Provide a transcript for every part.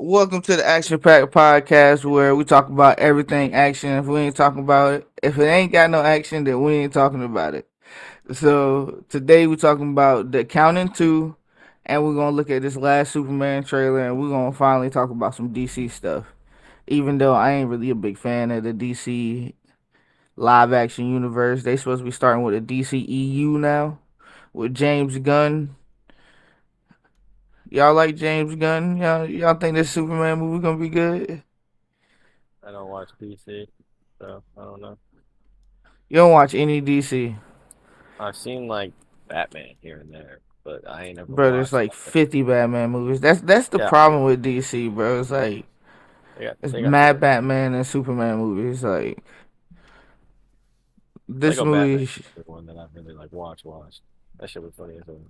Welcome to the Action Pack Podcast, where we talk about everything action. If we ain't talking about it, if it ain't got no action, then we ain't talking about it. So today we're talking about the Counting Two, and we're gonna look at this last Superman trailer, and we're gonna finally talk about some DC stuff. Even though I ain't really a big fan of the DC live action universe, they supposed to be starting with a DC EU now with James Gunn. Y'all like James Gunn? Y'all think this Superman movie gonna be good? I don't watch DC, so I don't know. You don't watch any DC, I've seen like Batman here and there, but I ain't ever bro. There's watched like like 50 Batman movies. That's the yeah, I problem know. with DC, bro. It's like it's They got mad the Batman and Superman movies. Like this Lego Batman movie, is the one that I really like watched. That shit was funny as hell.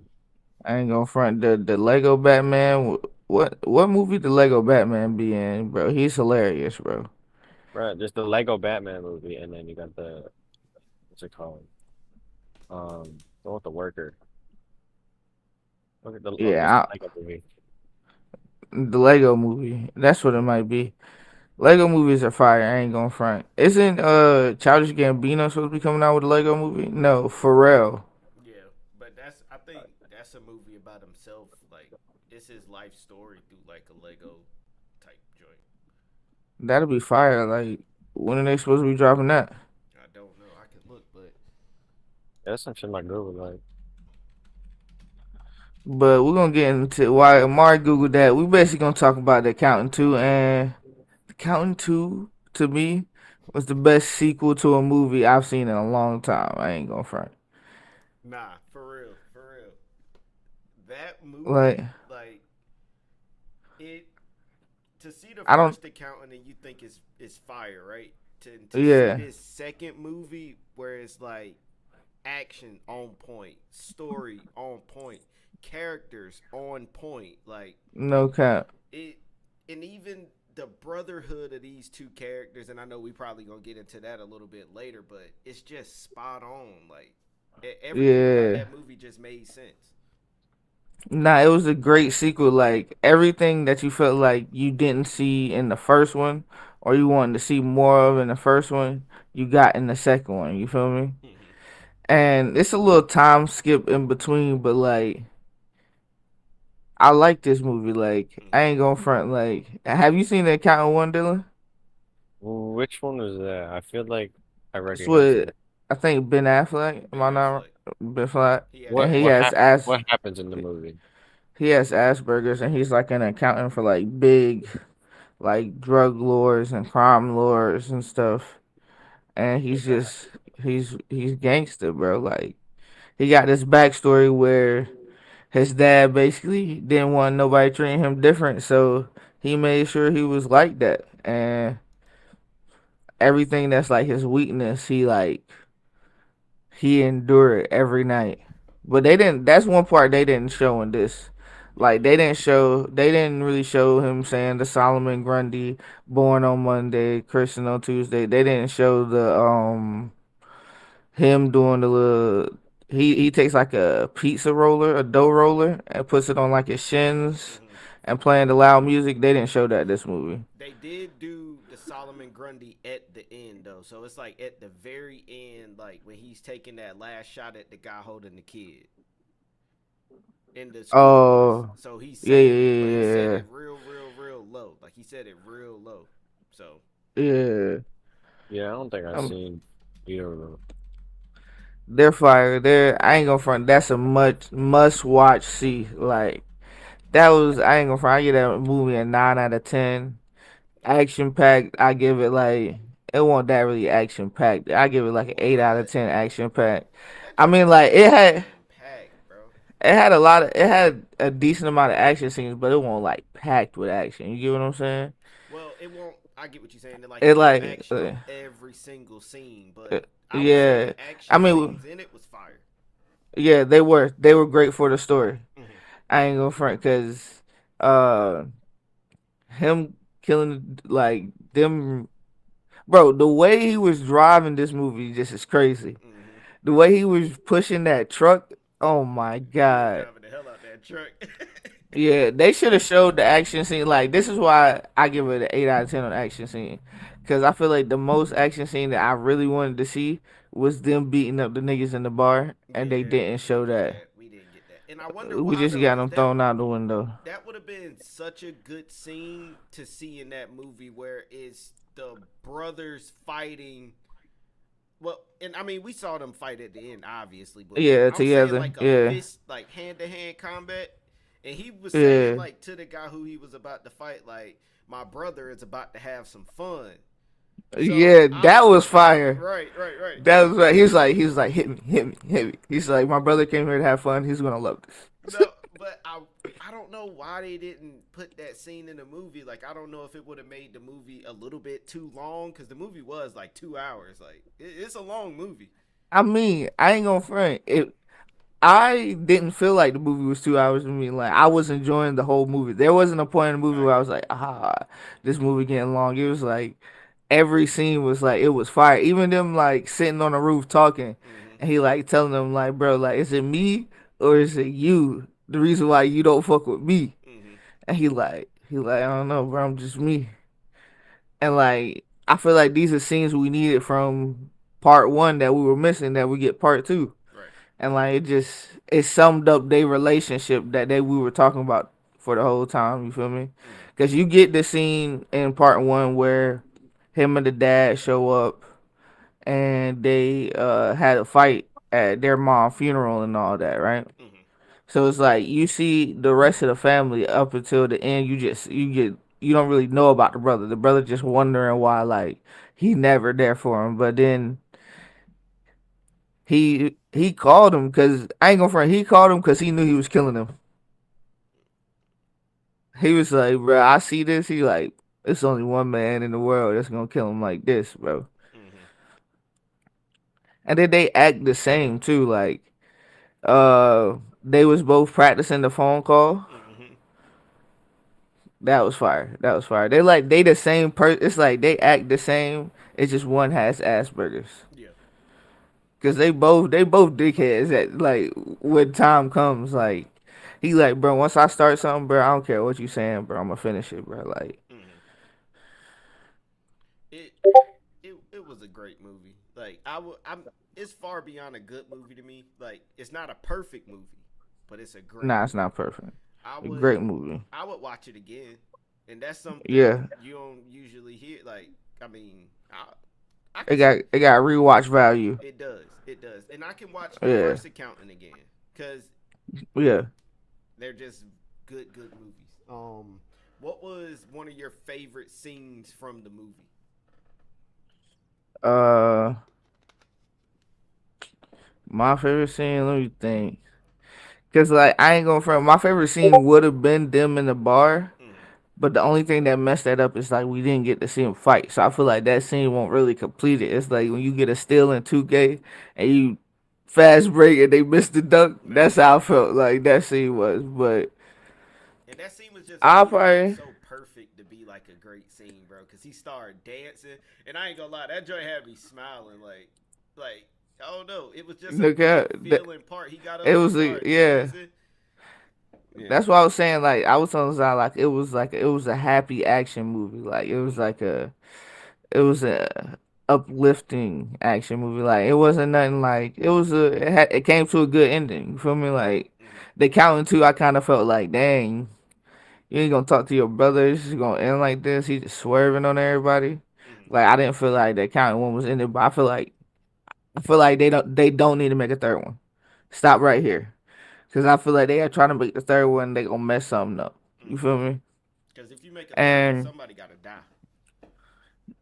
I ain't gonna front the Lego Batman. What movie the Lego Batman be in, bro? He's hilarious, bro. Right, there's the Lego Batman movie, and then you got the what's it called? The one with the worker. Look at the just the Yeah, Lego movie. the Lego movie. That's what it might be. Lego movies are fire. I ain't gonna front. Isn't Childish Gambino supposed to be coming out with a Lego movie? No, Pharrell. Yeah, but I think that's a movie about himself. Like it's his life story through like a Lego type joint. That'll be fire. Like when are they supposed to be dropping that? I don't know. I could look, but Yeah, that's some shit my girl would like. But we're gonna get into why Amari Googled that. We basically gonna talk about the Accountant 2, and the Accountant 2 to me was the best sequel to a movie I've seen in a long time. I ain't gonna front. nah, for real, for real. That Like movie, like it to see the I don't first accountant and you think it's fire, right? To see yeah, this second movie where it's like action on point, story on point, characters on point, like no cap. it, and even the brotherhood of these two characters. And I know we probably gonna get into that a little bit later, but it's just spot on. Like everything about Yeah. that movie just made sense. Nah, it was a great sequel. Like everything that you felt like you didn't see in the first one, or you wanted to see more of in the first one, you got in the second one. You feel me? Mm-hmm. And it's a little time skip in between, but like I like this movie. Like I Mm-hmm. ain't gonna front. Like, have you seen the Accountant One, Dylan? Which one was that? I feel like I It's recognize with it. I think Ben Affleck. Am Ben I not Affleck. Ben Affleck? He And actually plays him. What happens in the movie? he has Asperger's, and he's like an accountant for like big like drug lords and crime lords and stuff. And Yeah, he's just he's gangster, bro. Like he got this backstory where his dad basically didn't want nobody treating him different, so he made sure he was like that. And everything that's like his weakness, he endured every night. But they didn't. That's one part they didn't show in this. Like Mm-hmm. they didn't really show him saying the Solomon Grundy born on Monday, Christian on Tuesday. They didn't show the him doing the little. He takes like a pizza roller, a dough roller, and puts it on like his shins, Mm-hmm. and playing the loud music. They didn't show that this movie. They did do the Solomon Grundy at the end though, so it's like at the very end, like when he's taking that last shot at the guy holding the kid in the school bus. Oh, So he's yeah, yeah, saying it, but he said yeah, it real, real, real low. Like he said it real low. So yeah, yeah. Yeah, I don't think I've Um, seen either of them. they're fire. They're I ain't gonna front. That's a much must watch. See, like that was I ain't gonna front. I give that movie a 9 out of 10. Action packed. I give it like it wasn't that really action packed. I give it like an eight out of what? ten. Action packed. That I joint mean, was like action packed, bro. it had a decent amount of action scenes, but it wasn't like packed with action. You get what I'm saying? Well, it won't. I get what you're saying. Like It it won't like action on every single scene, but I would say yeah. the I action mean, scenes in it was fire. yeah, they were great for the story. Mm-hmm. I ain't gonna front because uh him killing like them, bro. The way he was driving this movie just is crazy. Mm-hmm. The way he was pushing that truck, oh my He was god. driving the hell out that truck. Yeah, they should have showed the action scene. Like this is why I give it an 8 out of 10 on the action scene, because I feel like the most action scene that I really wanted to see was them beating up the niggas in the bar, and they Yeah, didn't we didn't show get that. that. We didn't get that. And I wonder We why just though, got because them thrown out the window. that would have been such a good scene to see in that movie where it's the brothers fighting. Well, and I mean, we saw them fight at the end, obviously, but Yeah, I'm saying together. like a Yeah, fist, like hand to hand combat. And he was saying, yeah, like, to the guy who he was about to fight, like, my brother is about to have some fun. So yeah. I'm That was fire. right. That was right. He was like, hit me, hit me, hit me. He's like, my brother came here to have fun. He's gonna love this. No, but I don't know why they didn't put that scene in the movie. Like I don't know if it would have made the movie a little bit too long because the movie was like 2 hours. Like it's a long movie. I mean, I ain't gonna front. I didn't feel like the movie was 2 hours to me. Like I was enjoying the whole movie. There wasn't a point in the movie I where I agree. was like, this movie getting long. It was like every scene was like it was fire. Even them like sitting on the roof talking, Mm-hmm. and he like telling them like, bro, like is it me or is it you? The reason why you don't fuck with me? Mm-hmm. And he like I don't know, bro. I'm just me. And like I feel like these are scenes we needed from part 1 that we were missing that we get part 2, Right. and like it summed up their relationship that they we were talking about for the whole time. You feel me? Mm-hmm. Because you get the scene in part 1 where him and the dad show up and they had a fight at their mom funeral and all that, right? Mm-hmm. So it's like you see the rest of the family up until the end. You don't really know about the brother. The brother just wondering why like he never there for him. But then he called him because I ain't gonna front. He called him because he knew he was killing him. He was like, bro, I see this. He like, it's only one man in the world that's gonna kill him like this, bro. Mm-hmm. And then they act the same too. Like, they was both practicing the phone call. Mm-hmm. That was fire. That was fire. They the same person. It's like they act the same. It's just one has Asperger's. Yeah. Cause they both dickheads. That like when time comes, like he like, bro. Once I start something, bro, I don't care what you saying, bro. I'm gonna finish it, bro. Like, Mm-hmm. It it was a great movie. Like I'm it's far beyond a good movie to me. Like it's not a perfect movie, but it's a great nah, it's movie. not perfect. I A would great movie. I would watch it again, and that's something Yeah, you don't usually hear. Like I mean, I it can got rewatch value. it does, and I can watch the Yeah, first accountant again because yeah. they're just good movies. What was one of your favorite scenes from the movie? Uh, my favorite scene. Let me think. Cause like I ain't gonna front. My favorite scene would have been them in the bar. Mm-hmm. But the only thing that messed that up is like we didn't get to see him fight. So I feel like that scene won't really complete it. It's like when you get a steal in 2K and you fast break and they miss the dunk. That's Man, how I felt like that scene was. But and that scene was just I moved probably so perfect to be like a great scene, bro. Cause he started dancing, and I ain't gonna lie, that joint had me smiling. Like I don't know, it was just a look good at that. feeling part. He got It up and was a started yeah. dancing. Yeah. That's what I was saying. Like I was telling Zai, like it was a happy action movie. Like it was a uplifting action movie. Like it wasn't nothing like it came to a good ending. You feel me? Like Mm-hmm. the counting two, I kind of felt like, dang, you ain't gonna talk to your brother. It's just gonna end like this. He just swerving on everybody. Mm-hmm. Like I didn't feel like that counting one was in it, but I feel like they don't need to make a third one. Stop right here, cause I feel like they are trying to make the third one. They gonna mess something up. You Mm-hmm. feel me? Because if you make a third one, And somebody gotta die.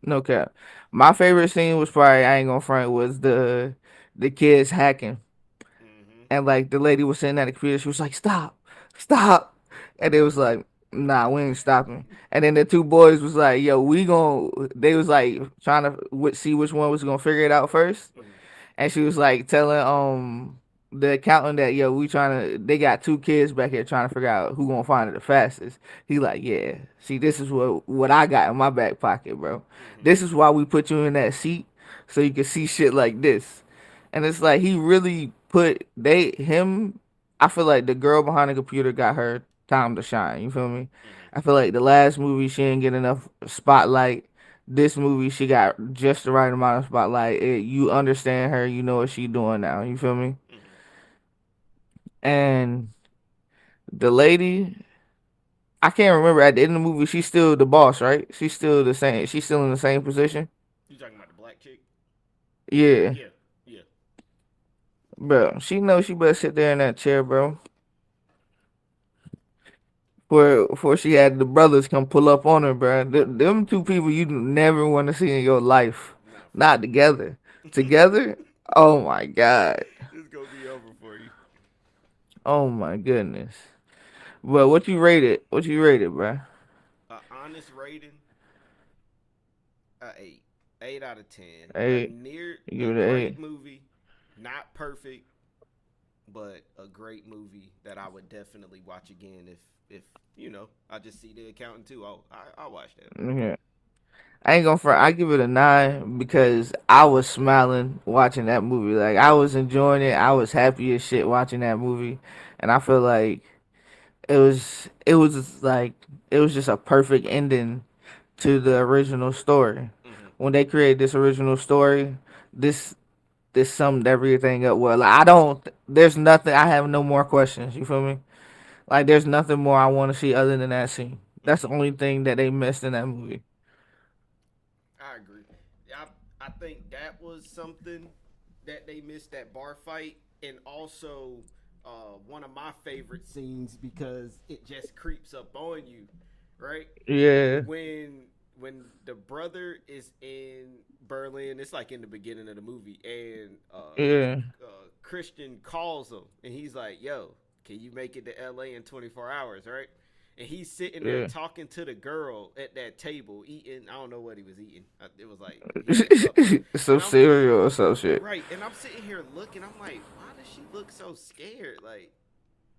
no cap. My favorite scene was probably I ain't gonna front was the kids hacking, Mm-hmm. and like the lady was sitting at the computer. She was like, "Stop, stop," and it was like, "Nah, we ain't stopping." And then the two boys was like, "Yo, we gon'." They was like trying to see which one was gonna figure it out first, Mm-hmm. and she was like telling the accountant that, yo, we trying to they got two kids back here trying to figure out who gonna find it the fastest. He like, yeah, see, this is what I got in my back pocket, bro. Mm-hmm. This is why we put you in that seat so you can see shit like this. And it's like he really put they him I feel like the girl behind the computer got her time to shine. You feel me? Mm-hmm. I feel like the last movie she didn't get enough spotlight. This movie she got just the right amount of spotlight. You understand her. You know what she doing now. You feel me? Mm-hmm. And the lady, I can't remember at the end of the movie. She's still the boss, right? She's still the same. She's still in the same position. You talking about the black chick? Yeah, Yeah. Yeah. bro. She knows she better sit there in that chair, bro. Before she had the brothers come pull up on her, bro. Them two people you never want to see in your life, Nah, for not sure. together. Together, oh my god, It's gonna be over for you. oh my goodness. But what you rated? What you rated, bro? Honest rating, 8. 8 out of 10. Eight. You A give it an eight. great movie. Not perfect, but a great movie that I would definitely watch again if I just see the accountant too. I'll watch that. Yeah. I ain't gonna front. I give it a 9 because I was smiling watching that movie. Like I was enjoying it. I was happy as shit watching that movie, and I feel like it was like it was just a perfect ending to the original story. Mm-hmm. When they created this original story, this this summed everything up well. Like, I don't. There's nothing. I have no more questions. You feel me? Like there's nothing more I want to see other than that scene. That's the Mm-hmm. only thing that they missed in that movie. I agree. I think that was something that they missed, that bar fight, and also one of my favorite scenes because it just creeps up on you, right? Yeah, when when the brother is in Berlin, it's like in the beginning of the movie, and yeah. Christian calls him, and he's like, "Yo, can you make it to L.A. in 24 hours?" Right? And he's sitting there Yeah. talking to the girl at that table, eating. I don't know what he was eating. It was like he had a couple, Some and I'm cereal or some shit. right, and I'm sitting here looking. I'm like, why does she look so scared? Like,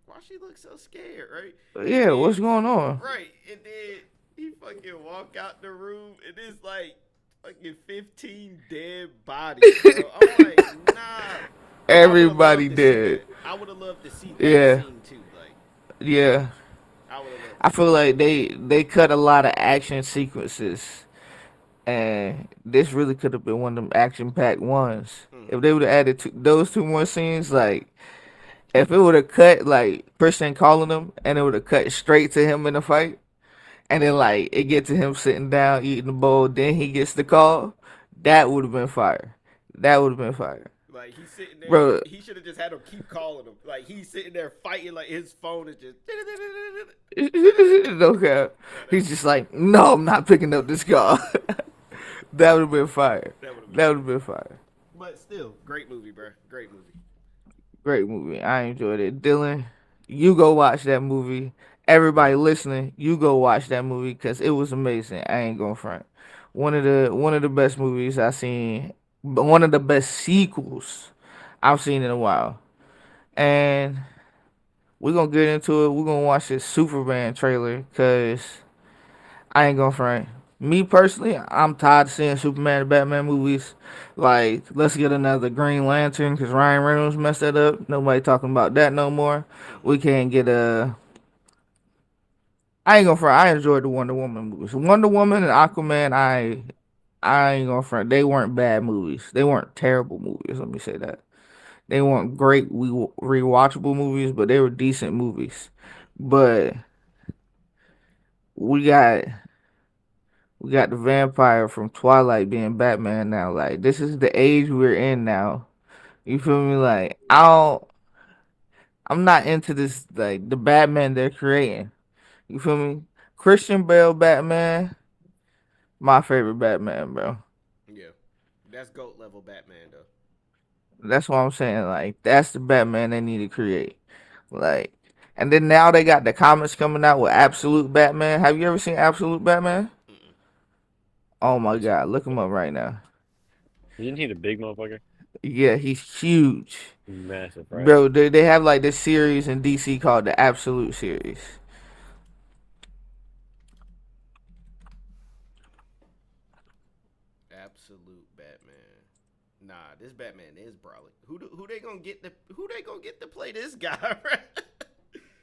why she look so scared, right? And Yeah, then what's going on? right, and then he fucking walk out the room, and it's like fucking 15 dead bodies, bro. I'm like, nah. But I would have Everybody loved to see did. that. I would have loved to see that Yeah, scene too. Like, yeah. I would have loved to I see feel that. like they cut a lot of action sequences, and this really could have been one of them action packed ones. Mm-hmm. If they would have added those two more scenes, like if it would have cut like Christian calling him, and it would have cut straight to him in the fight, and then like it get to him sitting down eating the bowl, then he gets the call, that would have been fire. That would have been fire, Like he's sitting there, bro. he should have just had him keep calling him. Like he's sitting there fighting, like his phone is just. No cap. Yeah, that He's would just like, no, I'm not picking up this call. That would have been fire. that would have been That would dope. have been fire. But still, great movie, bro. Great movie. Great movie. I enjoyed it. Dylan, you go watch that movie. Everybody listening, you go watch that movie because it was amazing. I ain't gonna front. One of the best movies I seen. One of the best sequels I've seen in a while. And we're gonna get into it. We're gonna watch this Superman trailer because I ain't gonna front. Me personally, I'm tired of seeing Superman and Batman movies. Like, let's get another Green Lantern because Ryan Reynolds messed that up. Nobody talking about that no more. Mm-hmm. We can't get a. I ain't gonna front. I enjoyed the Wonder Woman movies. Wonder Woman and Aquaman. I ain't gonna front. They weren't bad movies. They weren't terrible movies. Let me say that. They weren't great rewatchable movies, but they were decent movies. But we got we got the vampire from Twilight being Batman now. Like this is the age we're in now. You feel me? Like I'm not into this like the Batman they're creating. You feel me? Christian Bale Batman, my favorite Batman, bro. Yeah, that's goat level Batman though. That's what I'm saying. Like that's the Batman they need to create. Like and then now they got the comics coming out with Absolute Batman. Have you ever seen Absolute Batman? Mm-mm. Oh my What's god, look him what? up right now. Isn't he the big motherfucker? Yeah, he's huge. Massive, right? Bro, they have like this series in DC called the Absolute series. Absolute Batman. Nah, this Batman is brawling. Who they gonna get to play this guy? Right?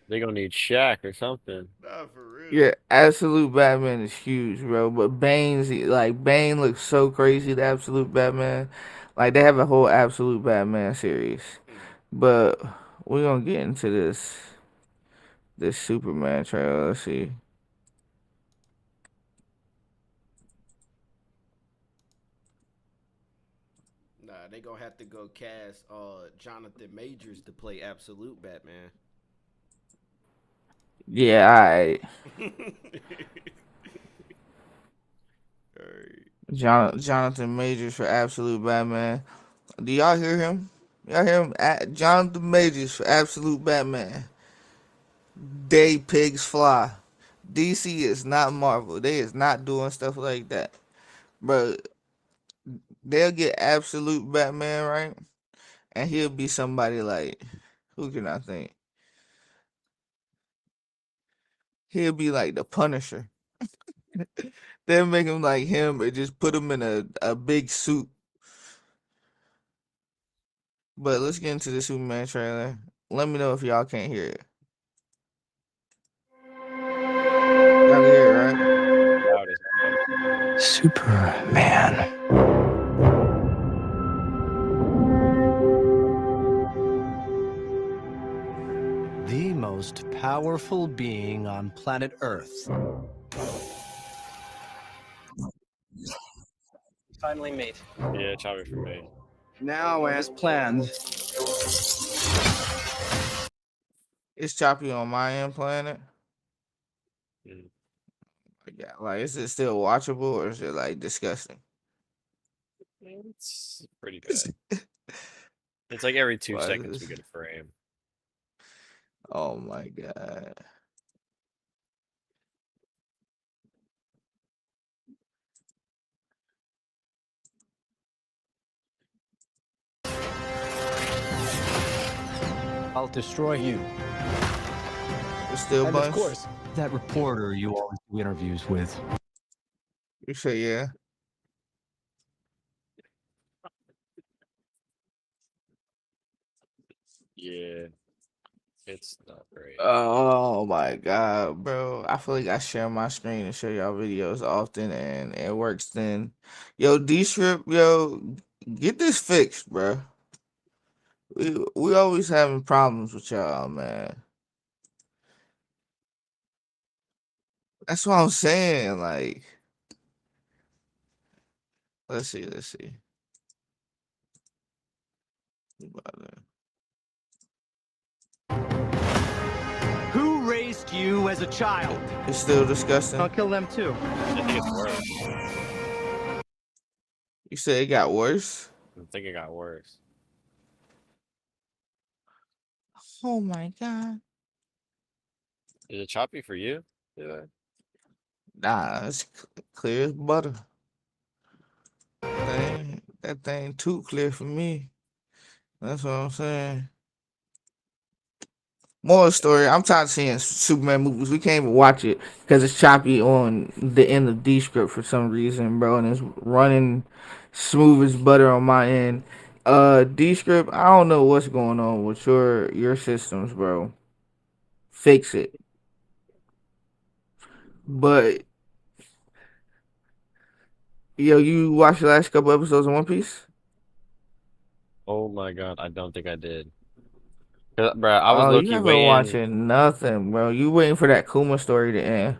They gonna need Shaq or something. Nah, for real. Yeah, Absolute Batman is huge, bro. But Bane looks so crazy. The Absolute Batman, like they have a whole Absolute Batman series. Mm. But we're gonna get into this Superman trailer. Let's see. Nah, they gonna have to go cast Jonathan Majors to play Absolute Batman. Yeah, alright. Alright. Jonathan Majors for Absolute Batman. Do y'all hear him? Y'all hear him? Jonathan Majors for Absolute Batman. Day pigs fly. DC is not Marvel. They is not doing stuff like that. But they'll get Absolute Batman right, and he'll be somebody like, who can I think? He'll be like the Punisher. They'll make him like him and just put him in a big suit. But let's get into the Superman trailer. Let me know if y'all can't hear it. Y'all can hear it, right? Loud as hell. Superman. The most powerful being on planet Earth. Finally meet. Yeah, Choppy for me. Now, as planned, It's choppy on my end playing it. Mm. Yeah, like is it still watchable or is it like disgusting? It's pretty bad. It's like every 2 seconds we What? get a frame. Oh my god. I'll destroy you. It's still And of bunch? course, that reporter you always do interviews with. You say yeah. Yeah, it's not great. Oh my god, bro. I feel like I share my screen and show y'all videos often and it works then. Yo, D Strip, yo, get this fixed, bro. We always having problems with y'all, man. That's what I'm saying. Like, let's see. Who raised you as a child? It's still disgusting. I'll kill them too. I think it's worse. You said it got worse? I think it got worse. Oh my god. Is it choppy for you? Yeah. Nah, it's clear as butter. That thing too clear for me. That's what I'm saying. More story. I'm tired of seeing Superman movies. We can't even watch it because it's choppy on the end of D script for some reason, bro, and it's running smooth as butter on my end. D script. I don't know what's going on with your systems, bro. Fix it. But yo, you watched the last couple episodes of One Piece? Oh my god, I don't think I did. Bro, I was Oh, you low-key haven't waiting. watching nothing, bro. You waiting for that Kuma story to end.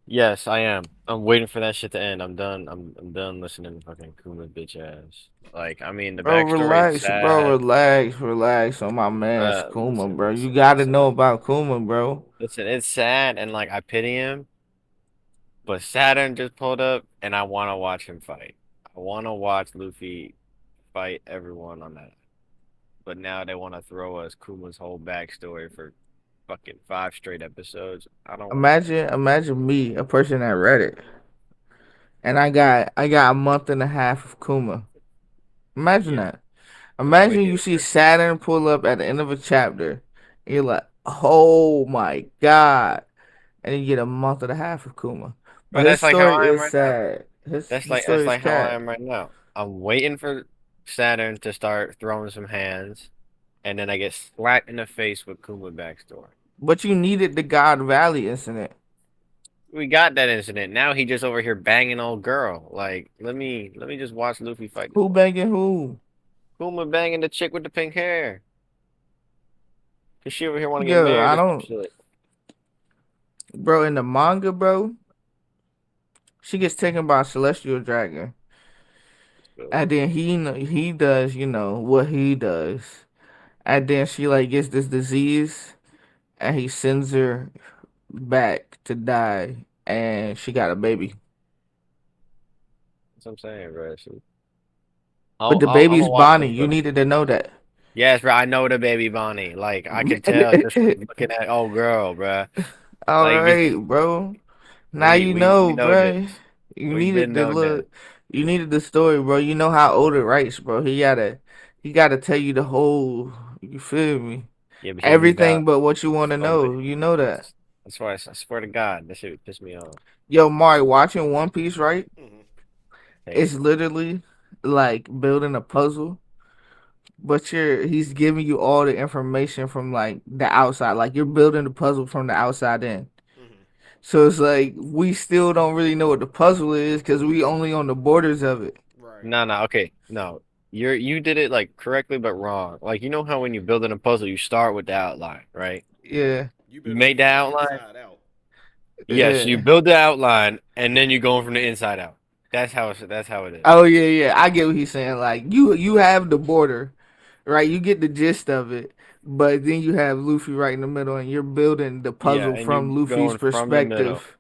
Yes, I am. I'm waiting for that shit to end. I'm done. I'm done listening to fucking Kuma bitch ass. Like, I mean, the Bro, backstory is relax, bro. sad. Relax on my man's Kuma, Listen, bro. You listen, gotta know listen. about Kuma, bro. Listen, it's sad and like I pity him, but Saturn just pulled up and I want to watch him fight. I want to watch Luffy fight everyone on that. But now they want to throw us Kuma's whole backstory for fucking 5 straight episodes. I don't want that. Imagine me, a person that read it, and I got a month and a half of Kuma. Imagine Yeah, that. I'm with Imagine you you see there. Saturn pull up at the end of a chapter, and you're like, oh my god, and you get a month and a half of Kuma. But But his that's like how story I am is right now. sad. His That's story is like how I cat. am right now. I'm waiting for Saturn to start throwing some hands, and then I get slapped in the face with Kuma backstory. But you needed the God Valley incident. We got that incident. Now he just over here banging old girl. Like, let me just watch Luffy fight this Who woman. banging who? Kuma banging the chick with the pink hair. Cause she over here want to get Yo, married I or some don't, shit. bro. In the manga, bro, she gets taken by a celestial dragon, So, and then he does, what he does, and then she like gets this disease, and he sends her back to die, and she got a baby. that's what I'm saying, bro. But the I'm baby's gonna watch Bonnie. this, You bro. needed to know that. Yes, bro. I know the baby Bonnie. Like I could tell just from looking at old girl, bro. All Like right, bro. Now we you we we know, know this. bro. You We've needed been the known this. look. You needed the story, bro. You know how Oda writes, bro. He gotta tell you the whole. You feel me? Yeah, but he leave Everything out but what you want to so many. know. You know that. That's why I swear to God, that shit would piss me off. Yo, Mari, watching One Piece, right? Hmm. Hey, It's literally like building a puzzle, but he's giving you all the information from like the outside. Like you're building the puzzle from the outside in. Hmm. So it's like we still don't really know what the puzzle is because we only on the borders of it. Right. no, no, okay, no. You did it like correctly but wrong. Like you know how when you're building a puzzle, you start with the outline, right? Yeah. Yeah, You You building it made the from the outline. inside out. Yes, you yeah. build the outline and then you're going from the inside out. That's how it is. Oh yeah, yeah. I get what he's saying. Like you have the border, right? You get the gist of it, but then you have Luffy right in the middle, and you're building the Yeah, puzzle and you're from Luffy's going from the middle. perspective.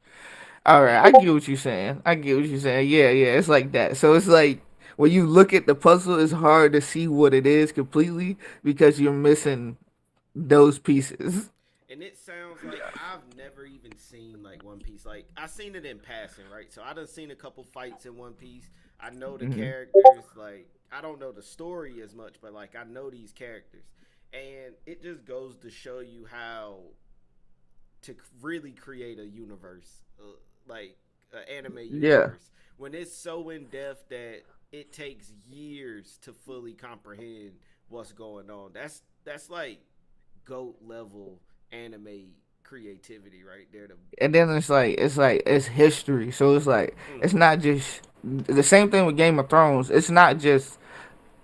All right, I get what you're saying. I get what you're saying. Yeah, yeah. It's like that. So it's like when you look at the puzzle, it's hard to see what it is completely because you're missing those pieces. And it sounds like I've never even seen like One Piece. Like I seen it in passing, right? So I done seen a couple fights in One Piece. I know the Hmm. characters. Like I don't know the story as much, but like I know these characters, and it just goes to show you how to really create a universe, like an anime Yeah. universe, when it's so in depth that it takes years to fully comprehend what's going on. That's like goat level anime creativity right there. To And then it's history. So it's like it's mm-hmm, not just the same thing with Game of Thrones. It's not just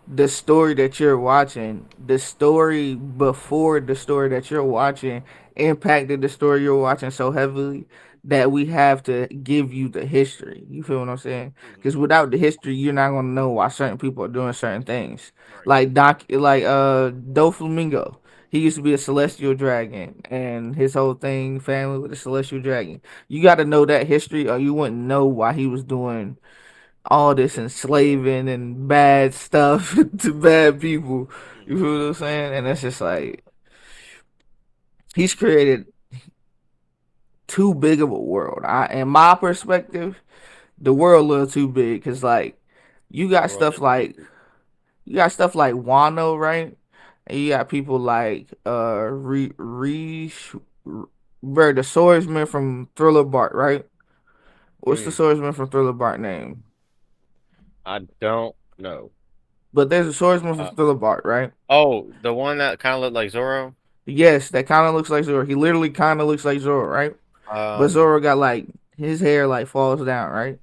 the story that you're watching, the story before the story that you're watching impacted the story you're watching so heavily that we have to give you the history. You feel what I'm saying? mm-hmm, Because without the history, you're not gonna know why certain people are doing certain things. right, Like Doflamingo. He used to be a celestial dragon, and his whole thing, family with a celestial dragon. You got to know that history, or you wouldn't know why he was doing all this enslaving and bad stuff to bad people. You mm-hmm, feel what I'm saying? And it's just like he's created too big of a world. In my perspective, the world a little too big because like you The got world stuff is like Wano, right? And you got people like bro, the swordsman from Thriller Bark, right? What's the mm, swordsman from Thriller Bark name? I don't know. But there's a swordsman from Uh, Thriller Bark, right? oh, the one that kind of looked like Zoro. Yes, that kind of looks like Zoro. He literally kind of looks like Zoro, right? But Um, Zoro got like his hair like falls down, right?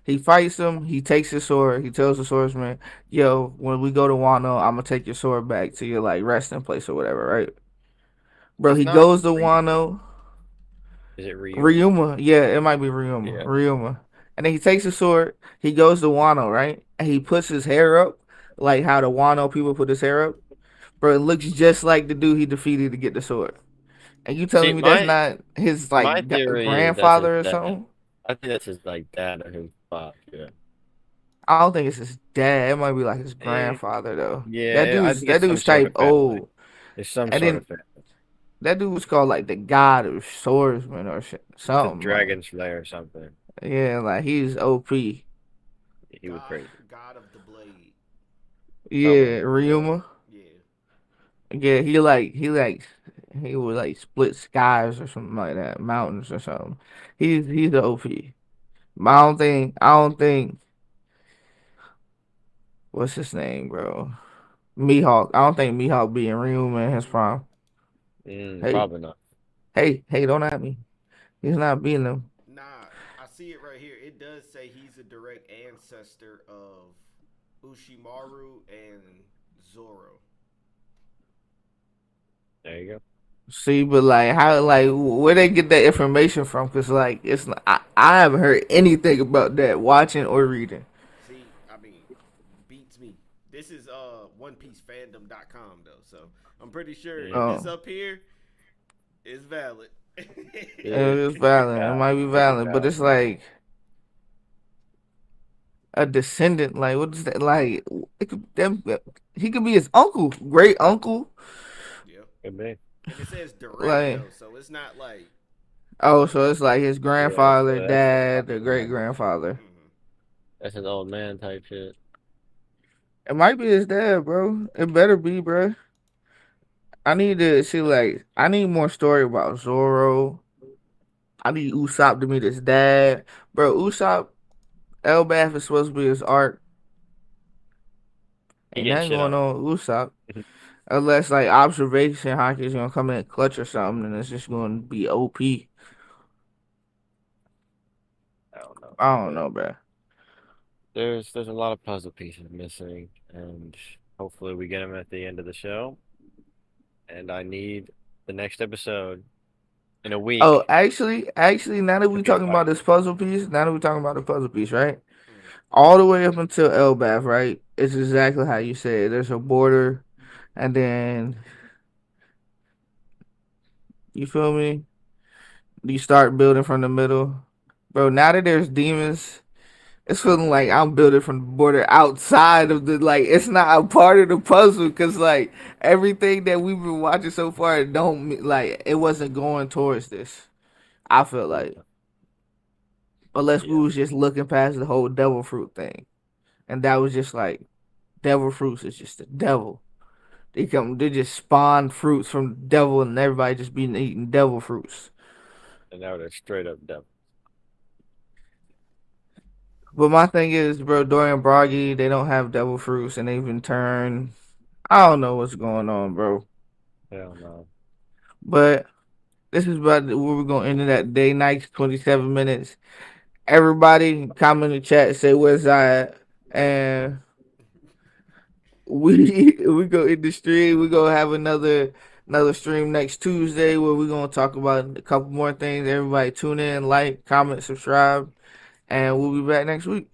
He fights him. He takes his sword. He tells the swordsman, "Yo, when we go to Wano, I'm gonna take your sword back to your like resting place or whatever, right?" Bro, it's he not goes to Ryuma. Wano. Is it Ryuma? Ryuma, yeah, it might be Ryuma. Yeah. Ryuma, and then he takes his sword. He goes to Wano, right? And he puts his hair up, like how the Wano people put his hair up. Bro, it looks just like the dude he defeated to get the sword. And you See, telling me that's not his my like theory is that's his grandfather or dad. something? I think that's his like dad or his father. Yeah. I don't think it's his dad. It might be like his Eh, grandfather though. That yeah, I dude's think that it's some dude's sort type of family. old. It's some And sort then of family. that dude was called like the God of Swordsman or The something like. Dragon Slayer or something. Yeah, like he's OP. He was God, crazy. God of the Blade. Something Yeah, like that. Yeah. Ryuma. Yeah. Yeah, he would like split skies or something like that, mountains or something. He's the OP. But I don't think what's his name, bro? Mihawk. I don't think Mihawk being Ryuma in his prime. Hey, Probably not. Hey, don't at me. He's not beating them. Nah, I see it right here. It does say he's a direct ancestor of Ushimaru and Zoro. There you go. See, but like how, like where they get that information from? Cause like it's not, I haven't heard anything about that watching or reading. See, I mean, beats me. This is OnePieceFandom.com though, so I'm pretty sure Yeah. if it's Oh, up here, it's valid. Yeah. it's valid. It might be Very valid, but valid. it's like a descendant. Like what is that? Like it could them. He could be his uncle, great uncle. Yep. Could be. And it says direct Like though, so it's not like. oh, so it's like his Yeah, grandfather, so that's dad, the great grandfather. Mhm. that's an old man type shit. It might be his dad, bro. It better be, bro. I need to see like I need more story about Zoro. I need Usopp to meet his dad, bro. Usopp Elbaf is supposed to be his arc. He Ain't getting nothing shit going on. on with Usopp unless like observation hockey's gonna come in and clutch or something, and it's just gonna be OP. I don't know, I don't but know, bro. there's a lot of puzzle pieces missing, and hopefully we get them at the end of the show. And I need the next episode in a Oh, week actually, now that to we be a talking about fight. this puzzle piece, now that we talking about the puzzle piece, right? Mhm. All the way up until Elbaf, right? It's exactly how you said. There's a border, and then you feel me? You start building from the middle, bro. Now that there's demons, it's feeling like I'm building from the border outside of the like. It's not a part of the puzzle because like everything that we've been watching so far don't like it wasn't going towards this. I feel like unless we Yeah, was just looking past the whole devil fruit thing, and that was just like devil fruits is just the devil. They just spawn fruits from the devil, and everybody just been eating devil fruits. and now they're straight up devil. But my thing is, bro, Dorian Broggy, they don't have devil fruits, and they've been turned. I don't know what's going on, bro. Hell no. But this is about where we're gonna end it at day night, 27 minutes. Everybody comment in the chat, say where's I at, and we go in the stream. We gonna have another stream next Tuesday where we're gonna talk about a couple more things. Everybody tune in, like, comment, subscribe, and we'll be back next week.